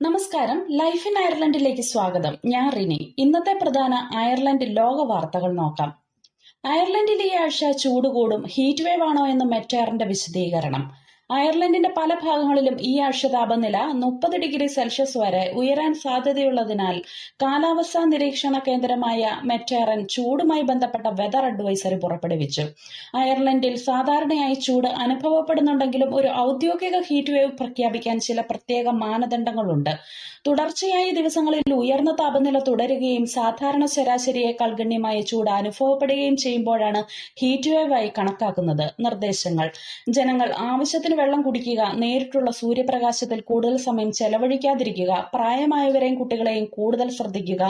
നമസ്കാരം. Life in അയർലൻഡിലേക്ക് സ്വാഗതം. ഞാൻ റിനി. ഇന്നത്തെ പ്രധാന അയർലൻഡ് ലോക വാർത്തകൾ നോക്കാം. അയർലൻഡിൽ ഈ ആഴ്ച ചൂട് കൂടും. ഹീറ്റ് വേവ് ആണോ എന്ന് മെറ്റെയറിന്റെ വിശദീകരണം. അയർലൻഡിന്റെ പല ഭാഗങ്ങളിലും ഈ ആഴ്ച താപനില 30 ഡിഗ്രി സെൽഷ്യസ് വരെ ഉയരാൻ സാധ്യതയുള്ളതിനാൽ കാലാവസ്ഥാ നിരീക്ഷണ കേന്ദ്രമായ മെറ്റെയറൻ ചൂടുമായി ബന്ധപ്പെട്ട വെതർ അഡ്വൈസറി പുറപ്പെടുവിച്ചു. അയർലൻഡിൽ സാധാരണയായി ചൂട് അനുഭവപ്പെടുന്നുണ്ടെങ്കിലും ഒരു ഔദ്യോഗിക ഹീറ്റ് വേവ് പ്രഖ്യാപിക്കാൻ ചില പ്രത്യേക മാനദണ്ഡങ്ങളുണ്ട്. തുടർച്ചയായ ദിവസങ്ങളിൽ ഉയർന്ന താപനില തുടരുകയും സാധാരണ ശരാശരിയേക്കാൾ ഗണ്യമായ ചൂട് അനുഭവപ്പെടുകയും ചെയ്യുമ്പോഴാണ് ഹീറ്റ് വേവ് ആയി കണക്കാക്കുന്നത്. നിർദ്ദേശങ്ങൾ: ജനങ്ങൾ ആവശ്യത്തിന് വെള്ളം കുടിക്കുക, നേരിട്ടുള്ള സൂര്യപ്രകാശത്തിൽ കൂടുതൽ സമയം ചെലവഴിക്കാതിരിക്കുക, പ്രായമായവരെയും കുട്ടികളെയും കൂടുതൽ ശ്രദ്ധിക്കുക,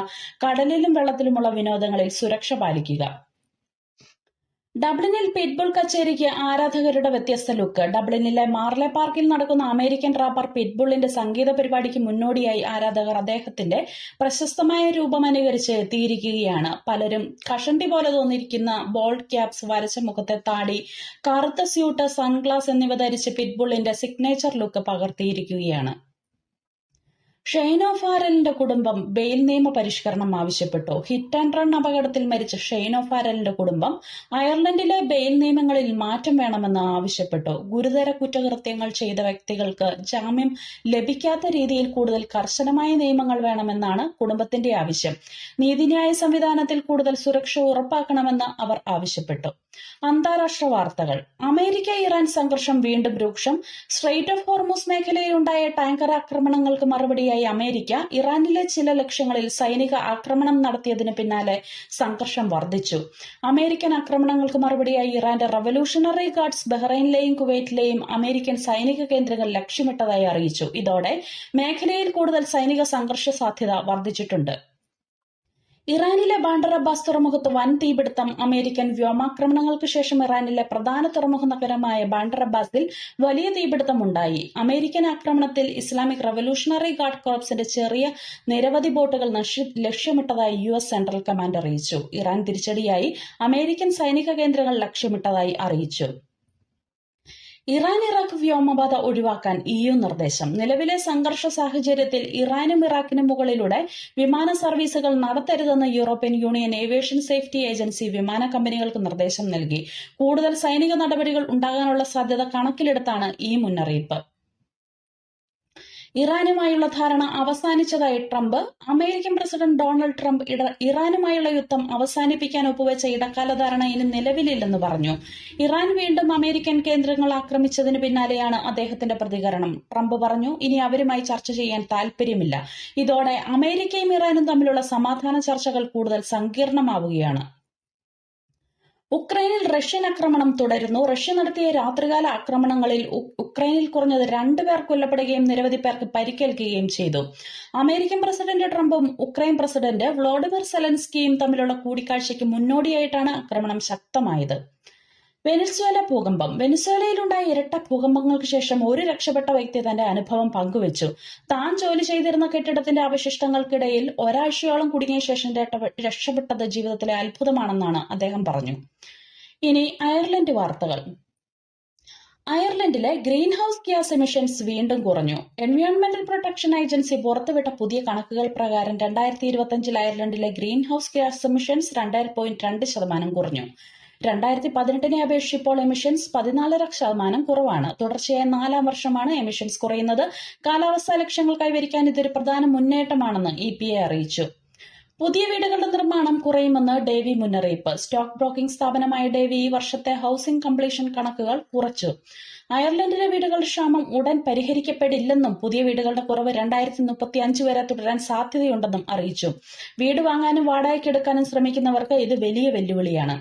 കടലിലും വെള്ളത്തിലുമുള്ള വിനോദങ്ങളിൽ സുരക്ഷ പാലിക്കുക. ഡബ്ലിനിൽ പിറ്റ്ബുൾ കച്ചേരിക്ക് ആരാധകരുടെ വ്യത്യസ്ത ലുക്ക്. ഡബ്ലിനിലെ മാർലെ പാർക്കിൽ നടക്കുന്ന അമേരിക്കൻ റാപ്പർ പിറ്റ്ബുളിന്റെ സംഗീത പരിപാടിക്ക് മുന്നോടിയായി ആരാധകർ അദ്ദേഹത്തിന്റെ പ്രശസ്തമായ രൂപം അനുകരിച്ച് എത്തിയിരിക്കുകയാണ്. പലരും കഷണ്ടി പോലെ തോന്നിയിരിക്കുന്ന ബോൾഡ് ക്യാപ്സ്, വരച്ച മുഖത്തെ താടി, കറുത്ത സ്യൂട്ട്, സൺഗ്ലാസ് എന്നിവ ധരിച്ച് പിറ്റ്ബുളിന്റെ സിഗ്നേച്ചർ ലുക്ക് പകർത്തിയിരിക്കുകയാണ്. ഷെയ്ൻ ഒഫാരലിന്റെ കുടുംബം ബെയിൽ നിയമ പരിഷ്കരണം ആവശ്യപ്പെട്ടു. ഹിറ്റ് ആൻഡ് റൺ അപകടത്തിൽ മരിച്ച ഷെയ്ൻ ഒഫാരലിന്റെ കുടുംബം അയർലൻഡിലെ ബെയിൽ നിയമങ്ങളിൽ മാറ്റം വേണമെന്ന് ആവശ്യപ്പെട്ടു. ഗുരുതര കുറ്റകൃത്യങ്ങൾ ചെയ്ത വ്യക്തികൾക്ക് ജാമ്യം ലഭിക്കാത്ത രീതിയിൽ കൂടുതൽ കർശനമായ നിയമങ്ങൾ വേണമെന്നാണ് കുടുംബത്തിന്റെ ആവശ്യം. നീതിന്യായ സംവിധാനത്തിൽ കൂടുതൽ സുരക്ഷ ഉറപ്പാക്കണമെന്ന് അവർ ആവശ്യപ്പെട്ടു. അന്താരാഷ്ട്ര വാർത്തകൾ. അമേരിക്ക ഇറാൻ സംഘർഷം വീണ്ടും രൂക്ഷം. സ്ട്രെയ്റ്റ് ഓഫ് ഹോർമുസ് മേഖലയിലുണ്ടായ ടാങ്കർ ആക്രമണങ്ങൾക്ക് മറുപടിയായി അമേരിക്ക ഇറാനിലെ ചില ലക്ഷ്യങ്ങളിൽ സൈനിക ആക്രമണം നടത്തിയതിന് പിന്നാലെ സംഘർഷം വർദ്ധിച്ചു. അമേരിക്കൻ ആക്രമണങ്ങൾക്ക് മറുപടിയായി ഇറാന്റെ റവല്യൂഷണറി ഗാർഡ്സ് ബഹ്റൈനിലെയും കുവൈറ്റിലെയും അമേരിക്കൻ സൈനിക കേന്ദ്രങ്ങൾ ലക്ഷ്യമിട്ടതായി അറിയിച്ചു. ഇതോടെ മേഖലയിൽ കൂടുതൽ സൈനിക സംഘർഷ സാധ്യത വർദ്ധിച്ചിട്ടുണ്ട്. ഇറാനിലെ ബാണ്ടർ അബ്ബാസ് തുറമുഖത്ത് വൻ തീപിടുത്തം. അമേരിക്കൻ വ്യോമാക്രമണങ്ങൾക്ക് ശേഷം ഇറാനിലെ പ്രധാന തുറമുഖ നഗരമായ ബാണ്ടർ അബ്ബാസിൽ വലിയ തീപിടുത്തമുണ്ടായി. അമേരിക്കൻ ആക്രമണത്തിൽ ഇസ്ലാമിക് റവല്യൂഷണറി ഗാർഡ് കോർപ്സിന്റെ ചെറിയ നിരവധി ബോട്ടുകൾ ലക്ഷ്യമിട്ടതായി US സെൻട്രൽ കമാൻഡ് അറിയിച്ചു. ഇറാൻ തിരിച്ചടിയായി അമേരിക്കൻ സൈനിക കേന്ദ്രങ്ങൾ ലക്ഷ്യമിട്ടതായി അറിയിച്ചു. ഇറാൻ ഇറാഖ് വ്യോമപാത ഒഴിവാക്കാൻ EU നിർദ്ദേശം. നിലവിലെ സംഘർഷ സാഹചര്യത്തിൽ ഇറാനും ഇറാഖിനും മുകളിലൂടെ വിമാന സർവീസുകൾ നടത്തരുതെന്ന് European union aviation safety agency വിമാന കമ്പനികൾക്ക് നിർദ്ദേശം നൽകി. കൂടുതൽ സൈനിക നടപടികൾ ഉണ്ടാകാനുള്ള സാധ്യത കണക്കിലെടുത്താണ് ഈ മുന്നറിയിപ്പ്. ഇറാനുമായുള്ള ധാരണ അവസാനിച്ചതായി Trump. American president Donald Trump ഇറാനുമായുള്ള യുദ്ധം അവസാനിപ്പിക്കാൻ ഒപ്പുവെച്ച ഇടക്കാല ധാരണ ഇനി നിലവിലില്ലെന്ന് പറഞ്ഞു. ഇറാൻ വീണ്ടും അമേരിക്കൻ കേന്ദ്രങ്ങൾ ആക്രമിച്ചതിന് പിന്നാലെയാണ് അദ്ദേഹത്തിന്റെ പ്രതികരണം. ട്രംപ് പറഞ്ഞു, ഇനി അവരുമായി ചർച്ച ചെയ്യാൻ താൽപര്യമില്ല. ഇതോടെ അമേരിക്കയും ഇറാനും തമ്മിലുള്ള സമാധാന ചർച്ചകൾ കൂടുതൽ സങ്കീർണമാവുകയാണ്. ഉക്രൈനിൽ റഷ്യൻ ആക്രമണം തുടരുന്നു. റഷ്യ നടത്തിയ രാത്രികാല ആക്രമണങ്ങളിൽ ഉക്രൈനിൽ കുറഞ്ഞത് 2 പേർ കൊല്ലപ്പെടുകയും നിരവധി പേർക്ക് പരിക്കേൽക്കുകയും ചെയ്തു. അമേരിക്കൻ പ്രസിഡന്റ് ട്രംപും ഉക്രൈൻ പ്രസിഡന്റ് വ്ളോഡിമിർ സെലൻസ്കിയും തമ്മിലുള്ള കൂടിക്കാഴ്ചയ്ക്ക് മുന്നോടിയായിട്ടാണ് ആക്രമണം ശക്തമായത്. വെനിസ്വേല ഭൂകമ്പം. വെനിസ്വേലയിലുണ്ടായ ഇരട്ട ഭൂകമ്പങ്ങൾക്ക് ശേഷം ഒരു രക്ഷപ്പെട്ട വ്യക്തി തന്റെ അനുഭവം പങ്കുവച്ചു. താൻ ജോലി ചെയ്തിരുന്ന കെട്ടിടത്തിന്റെ അവശിഷ്ടങ്ങൾക്കിടയിൽ ഒരാഴ്ചയോളം കുടുങ്ങിയ ശേഷം രക്ഷപ്പെട്ടത് ജീവിതത്തിലെ അത്ഭുതമാണെന്നാണ് അദ്ദേഹം പറഞ്ഞു. ഇനി അയർലൻഡ് വാർത്തകൾ. അയർലൻഡിലെ ഗ്രീൻ ഹൌസ് ഗ്യാസ് എമിഷൻസ് വീണ്ടും കുറഞ്ഞു. എൻവയോൺമെന്റൽ പ്രൊട്ടക്ഷൻ ഏജൻസി പുറത്തുവിട്ട പുതിയ കണക്കുകൾ പ്രകാരം 2025 അയർലൻഡിലെ ഗ്രീൻ ഹൌസ് ഗ്യാസ് എമിഷൻസ് 2.2% കുറഞ്ഞു. 2018 അപേക്ഷിച്ച് ഇപ്പോൾ എമിഷൻസ് 14% കുറവാണ്. തുടർച്ചയായ 4ാം വർഷമാണ് എമിഷൻസ് കുറയുന്നത്. കാലാവസ്ഥാ ലക്ഷ്യങ്ങൾ കൈവരിക്കാൻ ഇതൊരു പ്രധാന മുന്നേറ്റമാണെന്ന് EPA അറിയിച്ചു. പുതിയ വീടുകളുടെ നിർമ്മാണം കുറയുമെന്ന് ഡേവി മുന്നറിയിപ്പ്. സ്റ്റോക്ക് ബ്രോക്കിംഗ് സ്ഥാപനമായ ഡേവി ഈ വർഷത്തെ ഹൌസിംഗ് കംപ്ലീഷൻ കണക്കുകൾ കുറച്ചു. അയർലൻഡിലെ വീടുകളുടെ ക്ഷാമം ഉടൻ പരിഹരിക്കപ്പെടില്ലെന്നും പുതിയ വീടുകളുടെ കുറവ് 2035 വരെ തുടരാൻ സാധ്യതയുണ്ടെന്നും അറിയിച്ചു. വീട് വാങ്ങാനും വാടകയ്ക്കെടുക്കാനും ശ്രമിക്കുന്നവർക്ക് ഇത് വലിയ വെല്ലുവിളിയാണ്.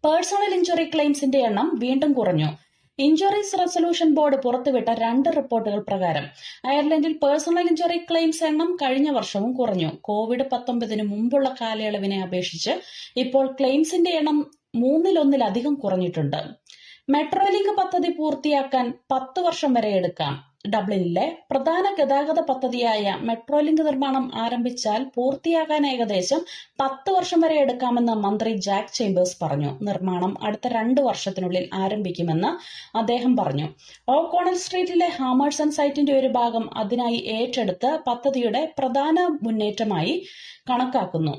പേഴ്സണൽ ഇഞ്ചുറി ക്ലെയിംസിന്റെ എണ്ണം വീണ്ടും കുറഞ്ഞു. ഇഞ്ചുറീസ് റെസൊല്യൂഷൻ ബോർഡ് പുറത്തുവിട്ട 2 റിപ്പോർട്ടുകൾ പ്രകാരം അയർലൻഡിൽ പേഴ്സണൽ ഇഞ്ചുറി ക്ലെയിംസ് എണ്ണം കഴിഞ്ഞ വർഷവും കുറഞ്ഞു. COVID-19 മുമ്പുള്ള കാലയളവിനെ അപേക്ഷിച്ച് ഇപ്പോൾ ക്ലെയിംസിന്റെ എണ്ണം 1/3 കുറഞ്ഞിട്ടുണ്ട്. മെട്രോലിങ്ക് പദ്ധതി പൂർത്തിയാക്കാൻ 10 വർഷം വരെ എടുക്കാം. ഡബ്ലിനിലെ പ്രധാന ഗതാഗത പദ്ധതിയായ മെട്രോലിങ്ക് നിർമ്മാണം ആരംഭിച്ചാൽ പൂർത്തിയാകാൻ ഏകദേശം 10 വർഷം വരെ എടുക്കാമെന്ന് മന്ത്രി ജാക്ക് ചേംബേഴ്സ് പറഞ്ഞു. നിർമ്മാണം അടുത്ത 2 വർഷത്തിനുള്ളിൽ ആരംഭിക്കുമെന്ന് അദ്ദേഹം പറഞ്ഞു. ഓ'കോണൽ സ്ട്രീറ്റിലെ ഹാമേഴ്സൺ സൈറ്റിന്റെ ഒരു ഭാഗം അതിനായി ഏറ്റെടുത്ത് പദ്ധതിയുടെ പ്രധാന മുന്നേറ്റമായി കണക്കാക്കുന്നു.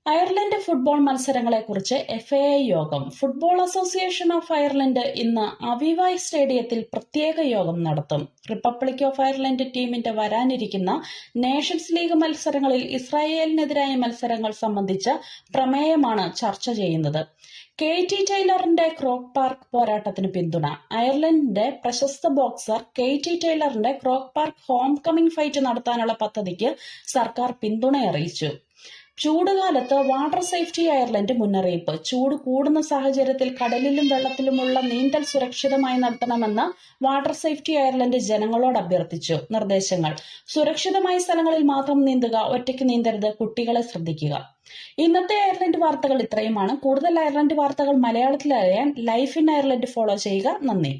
അയർലൻഡ് ഫുട്ബോൾ മത്സരങ്ങളെക്കുറിച്ച് FAI യോഗം. ഫുട്ബോൾ അസോസിയേഷൻ ഓഫ് അയർലൻഡ് ഇന്ന് അവീവായ് സ്റ്റേഡിയത്തിൽ പ്രത്യേക യോഗം നടത്തും. റിപ്പബ്ലിക് ഓഫ് അയർലൻഡ് ടീമിന്റെ വരാനിരിക്കുന്ന നേഷൻസ് ലീഗ് മത്സരങ്ങളിൽ ഇസ്രായേലിനെതിരായ മത്സരങ്ങൾ സംബന്ധിച്ച പ്രമേയമാണ് ചർച്ച ചെയ്യുന്നത്. KT ടൈലറിന്റെ ക്രോക്ക് പാർക്ക് പോരാട്ടത്തിന് പിന്തുണ. അയർലൻഡിന്റെ പ്രശസ്ത ബോക്സർ KT ടൈലറിന്റെ Croke Park homecoming fight നടത്താനുള്ള പദ്ധതിക്ക് സർക്കാർ പിന്തുണ അറിയിച്ചു. ചൂടുകാലത്ത് വാട്ടർ സേഫ്റ്റി അയർലൻഡ് മുന്നറിയിപ്പ്. ചൂട് കൂടുന്ന സാഹചര്യത്തിൽ കടലിലും വെള്ളത്തിലുമുള്ള നീന്തൽ സുരക്ഷിതമായി നടത്തണമെന്ന് വാട്ടർ സേഫ്റ്റി അയർലൻഡ് ജനങ്ങളോട് അഭ്യർത്ഥിച്ചു. നിർദ്ദേശങ്ങൾ: സുരക്ഷിതമായ സ്ഥലങ്ങളിൽ മാത്രം നീന്തുക, ഒറ്റയ്ക്ക് നീന്തരുത്, കുട്ടികളെ ശ്രദ്ധിക്കുക. ഇന്നത്തെ അയർലൻഡ് വാർത്തകൾ ഇത്രയുമാണ്. കൂടുതൽ അയർലൻഡ് വാർത്തകൾ മലയാളത്തിൽ അറിയാൻ ലൈഫ് ഇൻ അയർലൻഡ് ഫോളോ ചെയ്യുക. നന്ദി.